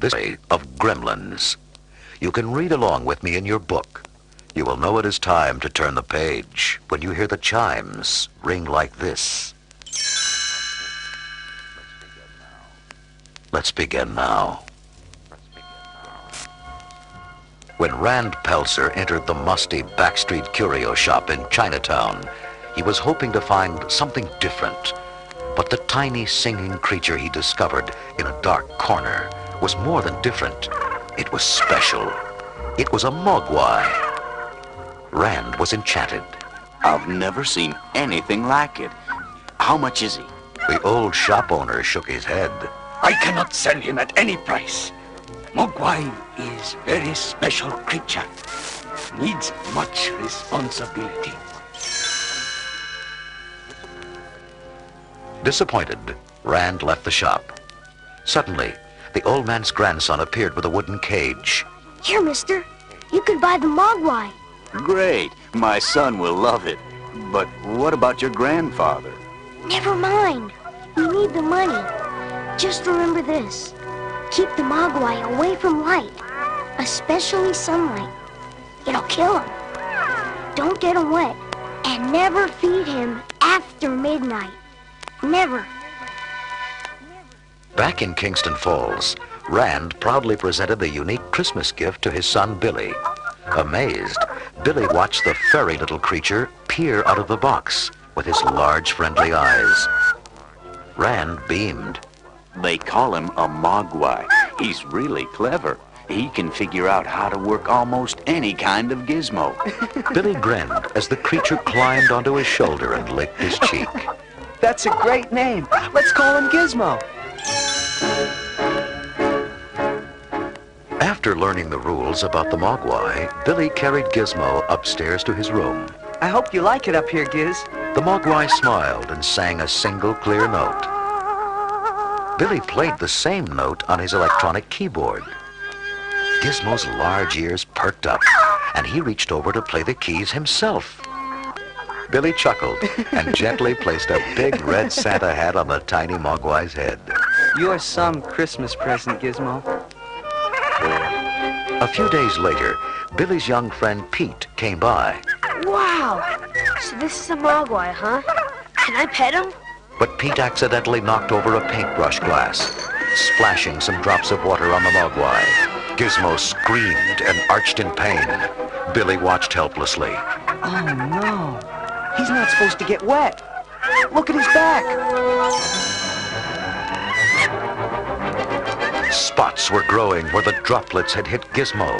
This way of Gremlins. You can read along with me in your book. You will know it is time to turn the page when you hear the chimes ring like this. Let's begin now. When Rand Pelzer entered the musty backstreet curio shop in Chinatown, he was hoping to find something different. But the tiny singing creature he discovered in a dark corner was more than different. It was special. It was a mogwai. Rand was enchanted. I've never seen anything like it. How much is he? The old shop owner shook his head. I cannot sell him at any price. Mogwai is very special creature. Needs much responsibility. Disappointed, Rand left the shop. Suddenly, the old man's grandson appeared with a wooden cage. Here, mister. You could buy the mogwai. Great. My son will love it. But what about your grandfather? Never mind. We need the money. Just remember this. Keep the mogwai away from light, especially sunlight. It'll kill him. Don't get him wet, and never feed him after midnight. Never. Back in Kingston Falls, Rand proudly presented the unique Christmas gift to his son Billy. Amazed, Billy watched the furry little creature peer out of the box with his large, friendly eyes. Rand beamed. They call him a mogwai. He's really clever. He can figure out how to work almost any kind of gizmo. Billy grinned as the creature climbed onto his shoulder and licked his cheek. That's a great name. Let's call him Gizmo. After learning the rules about the mogwai, Billy carried Gizmo upstairs to his room. I hope you like it up here, Giz. The mogwai smiled and sang a single clear note. Billy played the same note on his electronic keyboard. Gizmo's large ears perked up, and he reached over to play the keys himself. Billy chuckled and gently placed a big red Santa hat on the tiny mogwai's head. You're some Christmas present, Gizmo. A few days later, Billy's young friend Pete came by. Wow! So this is a mogwai, huh? Can I pet him? But Pete accidentally knocked over a paintbrush glass, splashing some drops of water on the mogwai. Gizmo screamed and arched in pain. Billy watched helplessly. Oh, no. He's not supposed to get wet. Look at his back. Spots were growing where the droplets had hit Gizmo.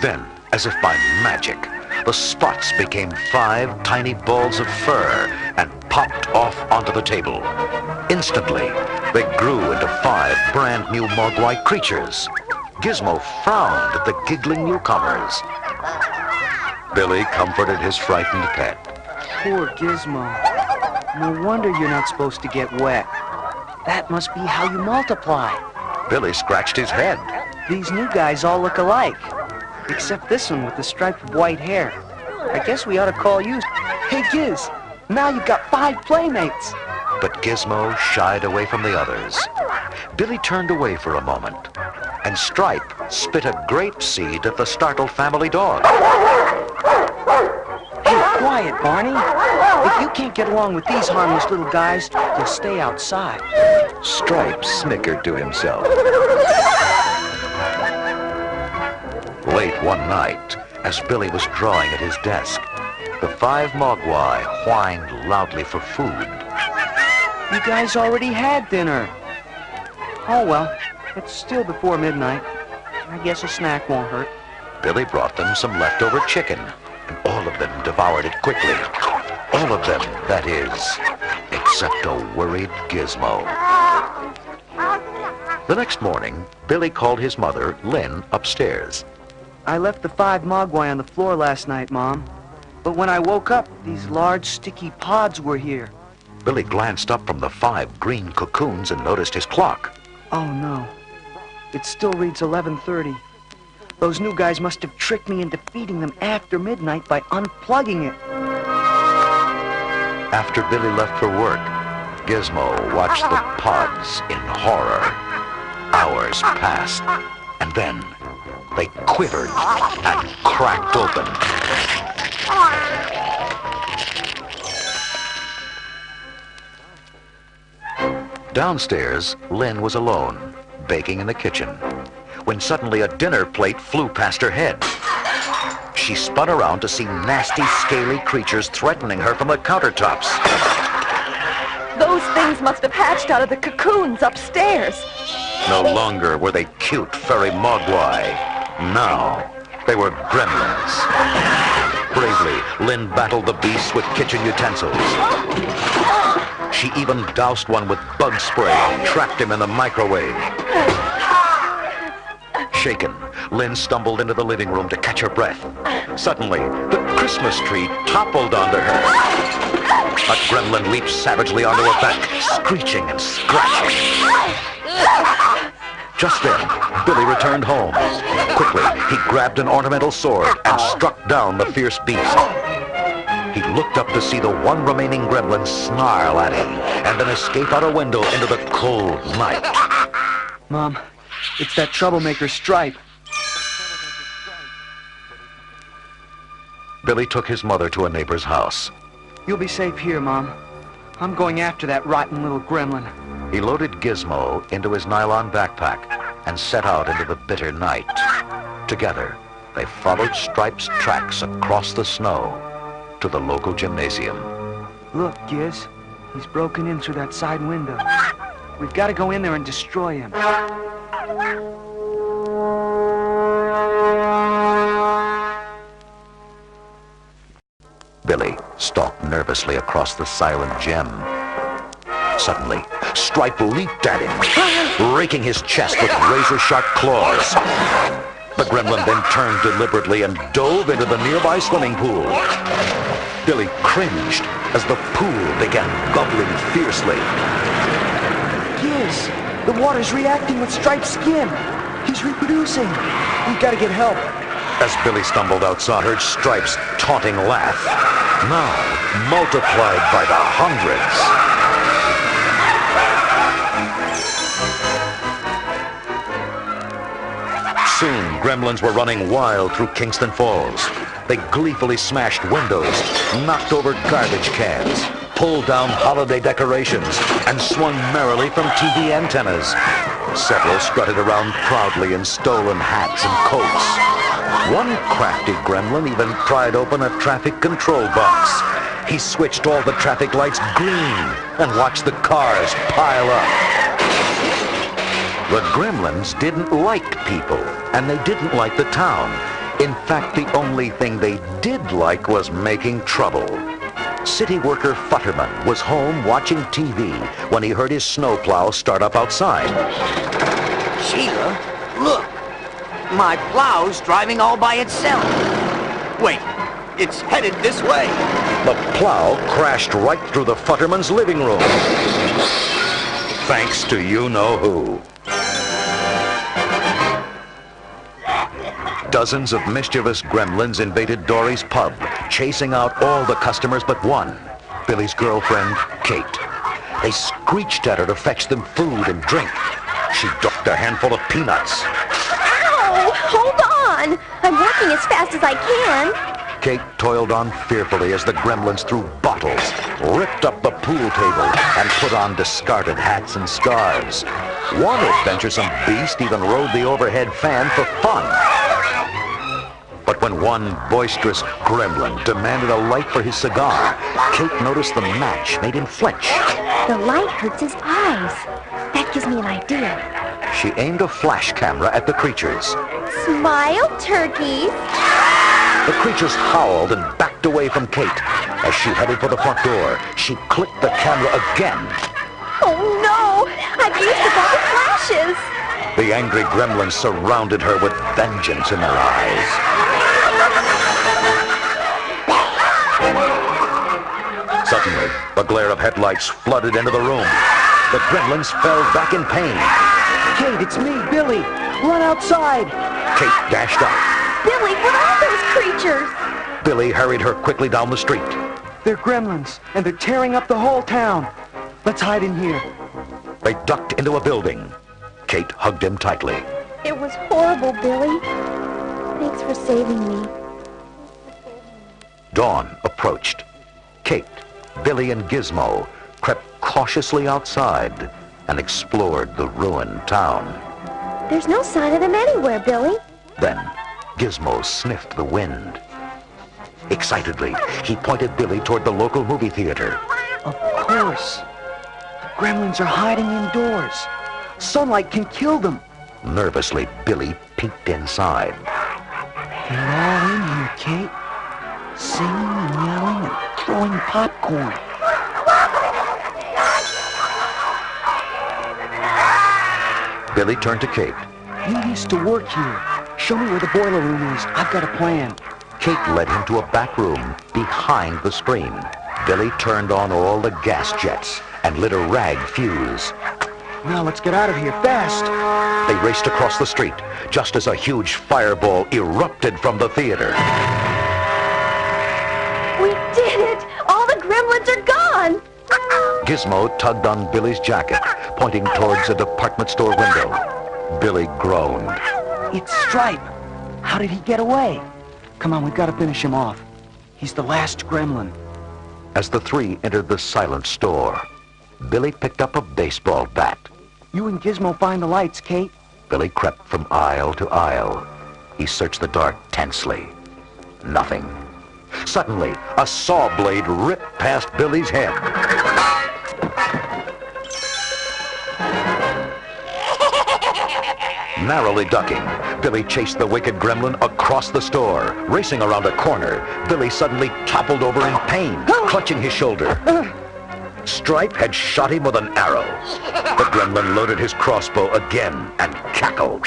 Then, as if by magic, the spots became 5 tiny balls of fur and popped off onto the table. Instantly, they grew into 5 brand new mogwai creatures. Gizmo frowned at the giggling newcomers. Billy comforted his frightened pet. Poor Gizmo. No wonder you're not supposed to get wet. That must be how you multiply. Billy scratched his head. These new guys all look alike, except this one with the stripe of white hair. I guess we ought to call you... Hey, Giz, now you've got 5 playmates. But Gizmo shied away from the others. Billy turned away for a moment, and Stripe spit a grape seed at the startled family dog. Hey, quiet, Barney. If you can't get along with these harmless little guys, you'll stay outside. Stripe snickered to himself. Late one night, as Billy was drawing at his desk, the 5 mogwai whined loudly for food. You guys already had dinner. Oh, well, it's still before midnight. I guess a snack won't hurt. Billy brought them some leftover chicken, and all of them devoured it quickly. All of them, that is, except a worried Gizmo. The next morning, Billy called his mother, Lynn, upstairs. I left the 5 mogwai on the floor last night, Mom. But when I woke up, these large, sticky pods were here. Billy glanced up from the 5 green cocoons and noticed his clock. Oh, no. It still reads 11:30. Those new guys must have tricked me into feeding them after midnight by unplugging it. After Billy left for work, Gizmo watched the pods in horror. Hours passed. And then they quivered and cracked open. Downstairs, Lynn was alone, baking in the kitchen, when suddenly a dinner plate flew past her head. She spun around to see nasty, scaly creatures threatening her from the countertops. Those things must have hatched out of the cocoons upstairs. No longer were they cute, furry mogwai. Now, they were gremlins. Bravely, Lynn battled the beasts with kitchen utensils. She even doused one with bug spray and trapped him in the microwave. Shaken, Lynn stumbled into the living room to catch her breath. Suddenly, the Christmas tree toppled onto her. A gremlin leaped savagely onto her back, screeching and scratching. Just then, Billy returned home. Quickly, he grabbed an ornamental sword and struck down the fierce beast. He looked up to see the one remaining gremlin snarl at him and then escape out a window into the cold night. Mom, it's that troublemaker Stripe. Billy took his mother to a neighbor's house. You'll be safe here, Mom. I'm going after that rotten little gremlin. He loaded Gizmo into his nylon backpack and set out into the bitter night. Together, they followed Stripe's tracks across the snow to the local gymnasium. Look, Giz. He's broken in through that side window. We've got to go in there and destroy him. Billy stalked nervously across the silent gym. Suddenly, Stripe leaped at him, raking his chest with razor-sharp claws. The gremlin then turned deliberately and dove into the nearby swimming pool. Billy cringed as the pool began bubbling fiercely. Giz, the water's reacting with Stripe's skin. He's reproducing. We've got to get help. As Billy stumbled outside, heard Stripe's taunting laugh, now multiplied by the hundreds. Soon, gremlins were running wild through Kingston Falls. They gleefully smashed windows, knocked over garbage cans, pulled down holiday decorations, and swung merrily from TV antennas. Several strutted around proudly in stolen hats and coats. One crafty gremlin even pried open a traffic control box. He switched all the traffic lights green and watched the cars pile up. The gremlins didn't like people, and they didn't like the town. In fact, the only thing they did like was making trouble. City worker Futterman was home watching TV when he heard his snowplow start up outside. Sheila, look. My plow's driving all by itself. Wait, it's headed this way. The plow crashed right through the Futterman's living room. Thanks to you-know-who. Dozens of mischievous gremlins invaded Dory's pub, chasing out all the customers but one, Billy's girlfriend, Kate. They screeched at her to fetch them food and drink. She ducked a handful of peanuts. Ow! Hold on! I'm working as fast as I can. Kate toiled on fearfully as the gremlins threw bottles, ripped up the pool table, and put on discarded hats and scarves. One adventuresome beast even rode the overhead fan for fun. But when one boisterous gremlin demanded a light for his cigar, Kate noticed the match made him flinch. The light hurts his eyes. That gives me an idea. She aimed a flash camera at the creatures. Smile, turkeys. The creatures howled and backed away from Kate. As she headed for the front door, she clicked the camera again. Oh no! I've used up all the flashes. The angry gremlins surrounded her with vengeance in their eyes. Suddenly, the glare of headlights flooded into the room. The gremlins fell back in pain. Kate, it's me, Billy. Run outside. Kate dashed out. Billy, what are those creatures? Billy hurried her quickly down the street. They're gremlins, and they're tearing up the whole town. Let's hide in here. They ducked into a building. Kate hugged him tightly. It was horrible, Billy. Thanks for saving me. Dawn approached. Kate, Billy, and Gizmo crept cautiously outside and explored the ruined town. There's no sign of them anywhere, Billy. Then, Gizmo sniffed the wind. Excitedly, he pointed Billy toward the local movie theater. Of course. The gremlins are hiding indoors. Sunlight can kill them. Nervously, Billy peeked inside. They're all in here, Kate. Singing and yelling and throwing popcorn. Billy turned to Kate. You used to work here. Show me where the boiler room is. I've got a plan. Kate led him to a back room behind the screen. Billy turned on all the gas jets and lit a rag fuse. Now let's get out of here fast. They raced across the street just as a huge fireball erupted from the theater. We did it! All the gremlins are gone! Gizmo tugged on Billy's jacket, pointing towards a department store window. Billy groaned. It's Stripe. How did he get away? Come on, we've got to finish him off. He's the last gremlin. As the three entered the silent store, Billy picked up a baseball bat. You and Gizmo find the lights, Kate. Billy crept from aisle to aisle. He searched the dark tensely. Nothing. Suddenly, a saw blade ripped past Billy's head. Narrowly ducking, Billy chased the wicked gremlin across the store. Racing around a corner, Billy suddenly toppled over in pain, clutching his shoulder. Stripe had shot him with an arrow. The gremlin loaded his crossbow again and cackled.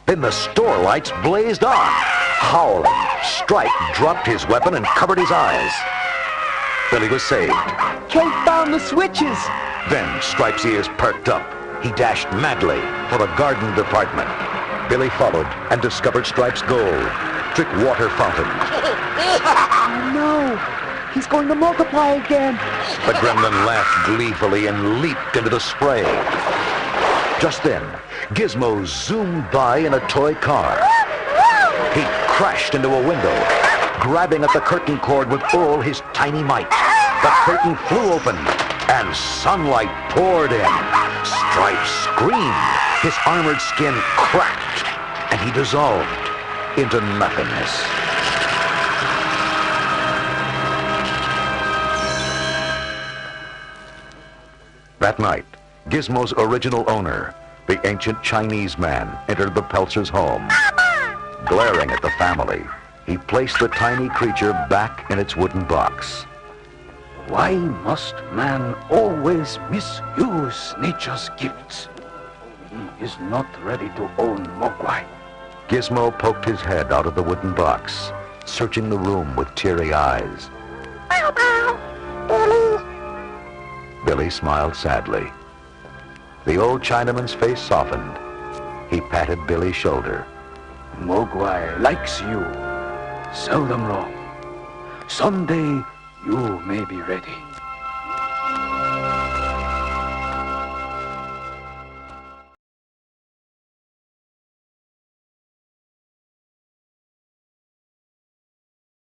Then the store lights blazed on. Howling, Stripe dropped his weapon and covered his eyes. Billy was saved. Kate found the switches. Then Stripe's ears perked up. He dashed madly for the garden department. Billy followed and discovered Stripe's goal. Trick water fountain. Oh no! He's going to multiply again. The gremlin laughed gleefully and leaped into the spray. Just then, Gizmo zoomed by in a toy car. He crashed into a window, grabbing at the curtain cord with all his tiny might. The curtain flew open, and sunlight poured in. Stripe screamed. His armored skin cracked, and he dissolved into nothingness. That night, Gizmo's original owner, the ancient Chinese man, entered the Peltzer's home. Glaring at the family, he placed the tiny creature back in its wooden box. Why must man always misuse nature's gifts? He is not ready to own Mogwai. Gizmo poked his head out of the wooden box, searching the room with teary eyes. Billy smiled sadly. The old Chinaman's face softened. He patted Billy's shoulder. Mogwai likes you. Seldom wrong. Someday you may be ready.